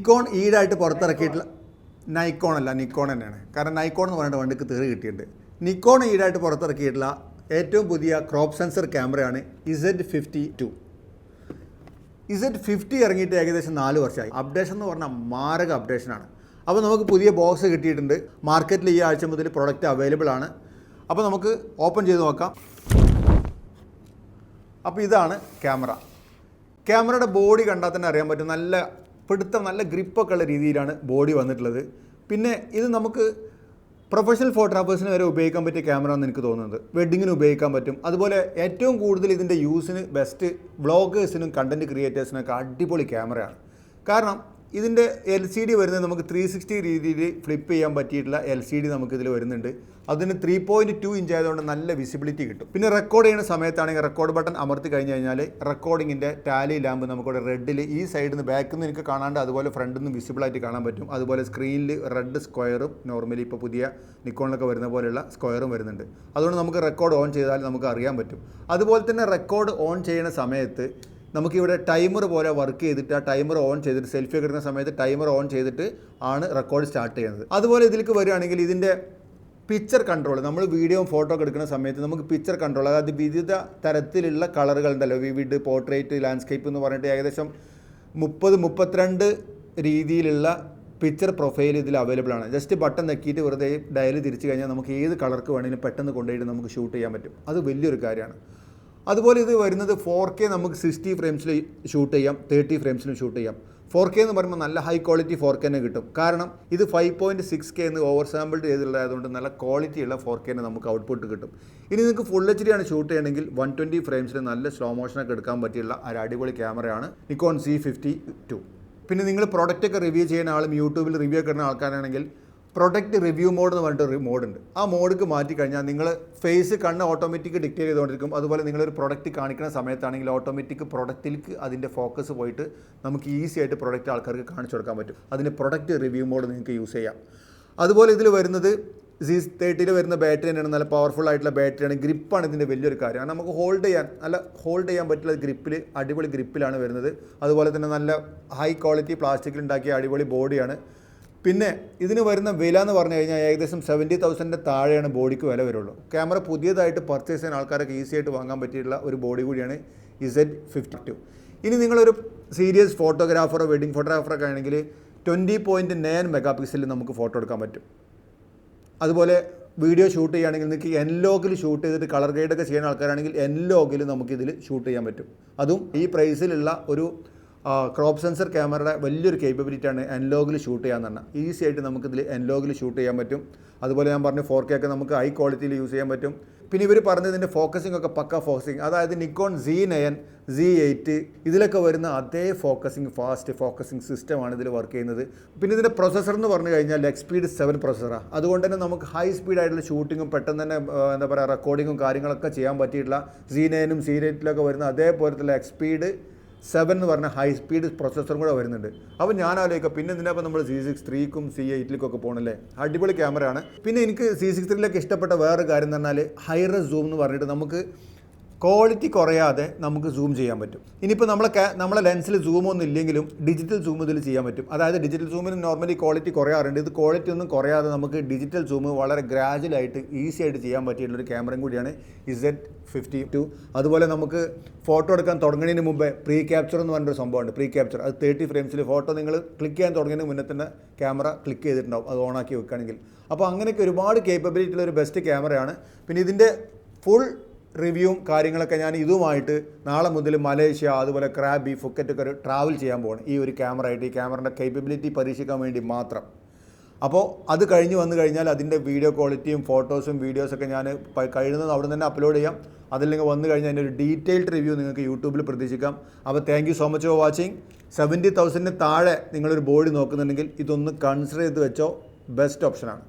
Nikon ഈടായിട്ട് പുറത്തിറക്കിയിട്ടുള്ള Nikon അല്ല, Nikon തന്നെയാണ്. കാരണം നൈക്കോൺ എന്ന് പറഞ്ഞിട്ട് വണ്ടിക്ക് തെറി കിട്ടിയിട്ടുണ്ട്. നിക്കോൺ ഈടായിട്ട് പുറത്തിറക്കിയിട്ടുള്ള ഏറ്റവും പുതിയ ക്രോപ്പ് സെൻസർ ക്യാമറയാണ് Z52. Z50 ഇറങ്ങിയിട്ട് ഏകദേശം 4 വർഷമായി. അപ്ഡേഷൻ എന്ന് പറഞ്ഞാൽ മാരക അപ്ഡേഷനാണ്. അപ്പോൾ നമുക്ക് പുതിയ ബോക്സ് കിട്ടിയിട്ടുണ്ട്. മാർക്കറ്റിൽ ഈ ആഴ്ച മുതൽ പ്രൊഡക്റ്റ് അവൈലബിൾ ആണ്. അപ്പോൾ നമുക്ക് ഓപ്പൺ ചെയ്ത് നോക്കാം. അപ്പോൾ ഇതാണ് ക്യാമറ. ക്യാമറയുടെ ബോഡി കണ്ടാൽ തന്നെ അറിയാൻ പറ്റും, നല്ല പിടുത്തം, നല്ല ഗ്രിപ്പൊക്കെ ഉള്ള രീതിയിലാണ് ബോഡി വന്നിട്ടുള്ളത്. പിന്നെ ഇത് നമുക്ക് പ്രൊഫഷണൽ ഫോട്ടോഗ്രാഫേഴ്സിന് വരെ ഉപയോഗിക്കാൻ പറ്റിയ ക്യാമറ എന്ന് എനിക്ക് തോന്നുന്നത്. വെഡ്ഡിങ്ങിന് ഉപയോഗിക്കാൻ പറ്റും. അതുപോലെ ഏറ്റവും കൂടുതൽ ഇതിൻ്റെ യൂസിന് ബെസ്റ്റ് വ്ളോഗേഴ്സിനും കണ്ടൻറ്റ് ക്രിയേറ്റേഴ്സിനൊക്കെ അടിപൊളി ക്യാമറയാണ്. കാരണം ഇതിൻ്റെ LCD വരുന്നത് നമുക്ക് 360 രീതിയിൽ ഫ്ലിപ്പ് ചെയ്യാൻ പറ്റിയിട്ടുള്ള LCD നമുക്കിതിൽ വരുന്നുണ്ട്. അതിന് 3.2 ഇഞ്ച് ആയതുകൊണ്ട് നല്ല വിസിബിലിറ്റി കിട്ടും. പിന്നെ റെക്കോർഡ് ചെയ്യുന്ന സമയത്താണെങ്കിൽ റെക്കോർഡ് ബട്ടൺ അമർത്തി കഴിഞ്ഞ് കഴിഞ്ഞാൽ റെക്കോർഡിങ്ങിൻ്റെ ടാലി ലാമ്പ് നമുക്കിവിടെ റെഡിൽ ഈ സൈഡിൽ നിന്ന് ബാക്കിൽ നിന്ന് എനിക്ക് കാണാണ്ട് അതുപോലെ ഫ്രണ്ടിൽ നിന്ന് വിസിബിളായിട്ട് കാണാൻ പറ്റും. അതുപോലെ സ്ക്രീനിൽ റെഡ് സ്ക്വയറും നോർമലി ഇപ്പോൾ പുതിയ നിക്കോണിലൊക്കെ വരുന്ന പോലെയുള്ള സ്ക്വയറും വരുന്നുണ്ട്. അതുകൊണ്ട് നമുക്ക് റെക്കോർഡ് ഓൺ ചെയ്താൽ നമുക്ക് അറിയാൻ പറ്റും. അതുപോലെ തന്നെ റെക്കോർഡ് ഓൺ ചെയ്യുന്ന സമയത്ത് നമുക്കിവിടെ ടൈമർ പോലെ വർക്ക് ചെയ്തിട്ട് ആ ടൈമർ ഓൺ ചെയ്തിട്ട് സെൽഫി ഒക്കെ എടുക്കുന്ന സമയത്ത് ടൈമർ ഓൺ ചെയ്തിട്ട് ആണ് റെക്കോർഡ് സ്റ്റാർട്ട് ചെയ്യുന്നത്. അതുപോലെ ഇതിലേക്ക് വരികയാണെങ്കിൽ ഇതിൻ്റെ പിക്ചർ കൺട്രോൾ, നമ്മൾ വീഡിയോയും ഫോട്ടോ ഒക്കെ എടുക്കുന്ന സമയത്ത് നമുക്ക് പിക്ചർ കൺട്രോൾ, അതായത് വിവിധ തരത്തിലുള്ള കളറുകളുണ്ടല്ലോ, വിവിഡ്, പോർട്രേറ്റ്, ലാൻഡ്സ്കേപ്പ് എന്ന് പറഞ്ഞിട്ട് ഏകദേശം 30-32 രീതിയിലുള്ള പിക്ചർ പ്രൊഫൈൽ ഇതിൽ അവൈലബിൾ ആണ്. ജസ്റ്റ് ബട്ടൺ നെക്കിയിട്ട് വെറുതെ ഡയൽ തിരിച്ചു കഴിഞ്ഞാൽ നമുക്ക് ഏത് കളർക്ക് വേണമെങ്കിലും പെട്ടെന്ന് കൊണ്ടുപോയിട്ട് നമുക്ക് ഷൂട്ട് ചെയ്യാൻ പറ്റും. അത് വലിയൊരു കാര്യമാണ്. അതുപോലെ ഇത് വരുന്നത് 4K നമുക്ക് 60 ഫ്രെയിംസിൽ ഷൂട്ട് ചെയ്യാം, 30 ഫ്രെയിംസിലും ഷൂട്ട് ചെയ്യാം. 4K എന്ന് പറയുമ്പോൾ നല്ല ഹൈ ക്വാളിറ്റി 4K തന്നെ കിട്ടും. കാരണം ഇത് 5.6K എന്ന് ഓവർ സാമ്പിൾഡ് ചെയ്തിട്ടുള്ളതായതുകൊണ്ട് നല്ല ക്വാളിറ്റിയുള്ള 4K നമുക്ക് ഔട്ട്പുട്ട് കിട്ടും. ഇനി നിങ്ങൾക്ക് ഫുൾ HD ആണ് ഷൂട്ട് ചെയ്യണമെങ്കിൽ 120 ഫ്രെയിംസിൽ നല്ല സ്ലോ മോഷനൊക്കെ എടുക്കാൻ പറ്റിയുള്ള ഒരു അടിപൊളി ക്യാമറയാണ് നിക്കോൺ Z52. പിന്നെ നിങ്ങൾ പ്രൊഡക്റ്റൊക്കെ റിവ്യൂ ചെയ്യുന്ന ആളും യൂട്യൂബിൽ റിവ്യൂ ഒക്കെ ഇടുന്ന ആൾക്കാരാണെങ്കിൽ പ്രൊഡക്റ്റ് റിവ്യൂ മോഡ് എന്ന് പറഞ്ഞിട്ടൊരു മോഡുണ്ട്. ആ മോഡിക്ക് മാറ്റിക്കഴിഞ്ഞാൽ നിങ്ങൾ ഫേസ് കണ്ണ് ഓട്ടോമാറ്റിക് ഡിക്റ്റേറ്റ് ചെയ്തുകൊണ്ടിരിക്കും. അതുപോലെ നിങ്ങളൊരു പ്രൊഡക്റ്റ് കാണിക്കുന്ന സമയത്താണെങ്കിൽ ഓട്ടോമാറ്റിക് പ്രൊഡക്റ്റിലേക്ക് അതിൻ്റെ ഫോക്കസ് പോയിട്ട് നമുക്ക് ഈസി ആയിട്ട് പ്രൊഡക്റ്റ് ആൾക്കാർക്ക് കാണിച്ചു കൊടുക്കാൻ പറ്റും. അതിന് പ്രൊഡക്റ്റ് റിവ്യൂ മോഡ് നിങ്ങൾക്ക് യൂസ് ചെയ്യാം. അതുപോലെ ഇതിൽ വരുന്നത് Z30 വരുന്ന ബാറ്ററി തന്നെയാണ്. നല്ല പവർഫുൾ ആയിട്ടുള്ള ബാറ്ററിയാണ്. ഗ്രിപ്പാണ് ഇതിൻ്റെ വലിയൊരു കാര്യം. നമുക്ക് ഹോൾഡ് ചെയ്യാൻ പറ്റുള്ള ഗ്രിപ്പിൽ അടിപൊളി ഗ്രിപ്പിലാണ് വരുന്നത്. അതുപോലെ തന്നെ നല്ല ഹൈ ക്വാളിറ്റി പ്ലാസ്റ്റിക്കിൽ ഉണ്ടാക്കിയ അടിപൊളി ബോഡിയാണ്. പിന്നെ ഇതിന് വരുന്ന വില എന്ന് പറഞ്ഞു കഴിഞ്ഞാൽ ഏകദേശം 70,000 താഴെയാണ് ബോഡിക്ക് വില വരുള്ളൂ. ക്യാമറ പുതിയതായിട്ട് പർച്ചേസ് ചെയ്യുന്ന ആൾക്കാരൊക്കെ ഈസി ആയിട്ട് വാങ്ങാൻ പറ്റിയിട്ടുള്ള ഒരു ബോഡി കൂടിയാണ് Z52. ഇനി നിങ്ങളൊരു സീരിയസ് ഫോട്ടോഗ്രാഫറോ വെഡിങ് ഫോട്ടോഗ്രാഫറൊക്കെ ആണെങ്കിൽ 20.9 മെഗാ പിക്സലിൽ നമുക്ക് ഫോട്ടോ എടുക്കാൻ പറ്റും. അതുപോലെ വീഡിയോ ഷൂട്ട് ചെയ്യുകയാണെങ്കിൽ നിങ്ങൾക്ക് N-Log ഷൂട്ട് ചെയ്തിട്ട് കളർ ഗ്രേഡൊക്കെ ചെയ്യുന്ന ആൾക്കാരാണെങ്കിൽ N-Log നമുക്കിതിൽ ഷൂട്ട് ചെയ്യാൻ പറ്റും. അതും ഈ പ്രൈസിലുള്ള ഒരു ക്രോപ്പ് സെൻസർ ക്യാമറയുടെ വലിയൊരു കേപ്പബിലിറ്റിയാണ് N-Log ഷൂട്ട് ചെയ്യാന്ന് പറഞ്ഞാൽ. ഈസി ആയിട്ട് നമുക്കിതിൽ N-Log ഷൂട്ട് ചെയ്യാൻ പറ്റും. അതുപോലെ ഞാൻ പറഞ്ഞു 4K ഒക്കെ നമുക്ക് ഹൈ ക്വാളിറ്റിയിൽ യൂസ് ചെയ്യാൻ പറ്റും. പിന്നെ ഇവർ പറഞ്ഞതിൻ്റെ ഫോക്കസിംഗ് ഒക്കെ പക്ക ഫോക്കസിങ്, അതായത് നിക്കോൺ Z9, Z8 ഇതിലൊക്കെ വരുന്ന അതേ ഫോക്കസിങ്, ഫാസ്റ്റ് ഫോക്കസിങ് സിസ്റ്റമാണ് ഇതിൽ വർക്ക് ചെയ്യുന്നത്. പിന്നെ ഇതിൻ്റെ പ്രൊസസ്സർ എന്ന് പറഞ്ഞു കഴിഞ്ഞാൽ Expeed 7 പ്രൊസസ്സറാണ്. അതുകൊണ്ട് തന്നെ നമുക്ക് ഹൈ സ്പീഡായിട്ടുള്ള ഷൂട്ടിങ്ങും പെട്ടെന്ന് തന്നെ എന്താ പറയുക റെക്കോർഡിങ്ങും കാര്യങ്ങളൊക്കെ ചെയ്യാൻ പറ്റിയിട്ടുള്ള Z9 Z8 വരുന്ന അതേപോലത്തുള്ള Expeed 7 എന്ന് പറഞ്ഞ ഹൈ സ്പീഡ് പ്രൊസസ്സറും കൂടെ വരുന്നുണ്ട്. അപ്പോൾ ഞാൻ ആലോചിക്കുക പിന്നെ ഇതിനപ്പോൾ നമ്മൾ Z63ക്കും Z8ലേക്കൊക്കെ പോകണല്ലേ. അടിപൊളി ക്യാമറയാണ്. പിന്നെ എനിക്ക് Z63ലേക്ക് ഇഷ്ടപ്പെട്ട വേറൊരു കാര്യം എന്ന് പറഞ്ഞാൽ ഹൈറസ് സൂം എന്ന് പറഞ്ഞിട്ട് നമുക്ക് ക്വാളിറ്റി കുറയാതെ നമുക്ക് സൂം ചെയ്യാൻ പറ്റും. ഇനിയിപ്പോൾ നമ്മളെ ലെൻസിൽ സൂമൊന്നും ഇല്ലെങ്കിലും ഡിജിറ്റൽ സൂം ഇതിൽ ചെയ്യാൻ പറ്റും. അതായത് ഡിജിറ്റൽ സൂമിന് നോർമലി ക്വാളിറ്റി കുറയാറുണ്ട്. ഇത് ക്വാളിറ്റി ഒന്നും കുറയാതെ നമുക്ക് ഡിജിറ്റൽ സൂം വളരെ ഗ്രാജുവലായിട്ട് ഈസി ആയിട്ട് ചെയ്യാൻ പറ്റിയിട്ടുള്ളൊരു ക്യാമറയും കൂടിയാണ് Z52. അതുപോലെ നമുക്ക് ഫോട്ടോ എടുക്കാൻ തുടങ്ങുന്നതിന് മുമ്പേ പ്രീ ക്യാപ്ചർ എന്ന് പറഞ്ഞൊരു സംഭവമുണ്ട്. പ്രീ ക്യാപ്ചർ അത് 30 ഫ്രെയിംസിൽ ഫോട്ടോ നിങ്ങൾ ക്ലിക്ക് ചെയ്യാൻ തുടങ്ങുന്നതിന് മുന്നേ തന്നെ ക്യാമറ ക്ലിക്ക് ചെയ്തിട്ടുണ്ടാവും, അത് ഓണാക്കി വെക്കുകയാണെങ്കിൽ. അപ്പോൾ അങ്ങനെയൊക്കെ ഒരുപാട് കേപ്പബിലിറ്റി ഉള്ള ഒരു ബെസ്റ്റ് ക്യാമറയാണ്. പിന്നെ ഇതിൻ്റെ ഫുൾ റിവ്യൂവും കാര്യങ്ങളൊക്കെ ഞാൻ ഇതുമായിട്ട് നാളെ മുതൽ മലേഷ്യ, അതുപോലെ ക്രാബി, ഫുക്കറ്റൊക്കെ ഒരു ട്രാവൽ ചെയ്യാൻ പോകണം ഈ ഒരു ക്യാമറ ആയിട്ട്. ഈ ക്യാമറയുടെ കേപ്പബിലിറ്റി പരീക്ഷിക്കാൻ വേണ്ടി മാത്രം. അപ്പോൾ അത് വന്നു കഴിഞ്ഞാൽ അതിൻ്റെ വീഡിയോ ക്വാളിറ്റിയും ഫോട്ടോസും വീഡിയോസൊക്കെ ഞാൻ കഴിയുന്നത് അവിടെ തന്നെ അപ്ലോഡ് ചെയ്യാം. അതില്ലെങ്കിൽ വന്നു കഴിഞ്ഞാൽ അതിൻ്റെ ഒരു ഡീറ്റെയിൽഡ് റിവ്യൂ നിങ്ങൾക്ക് യൂട്യൂബിൽ പ്രതീക്ഷിക്കാം. അപ്പോൾ thank you so much for watching. 70,000 താഴെ നിങ്ങളൊരു ബോഡി നോക്കുന്നുണ്ടെങ്കിൽ ഇതൊന്ന് കൺസിഡർ ചെയ്ത് വെച്ചോ, ബെസ്റ്റ് ഓപ്ഷനാണ്.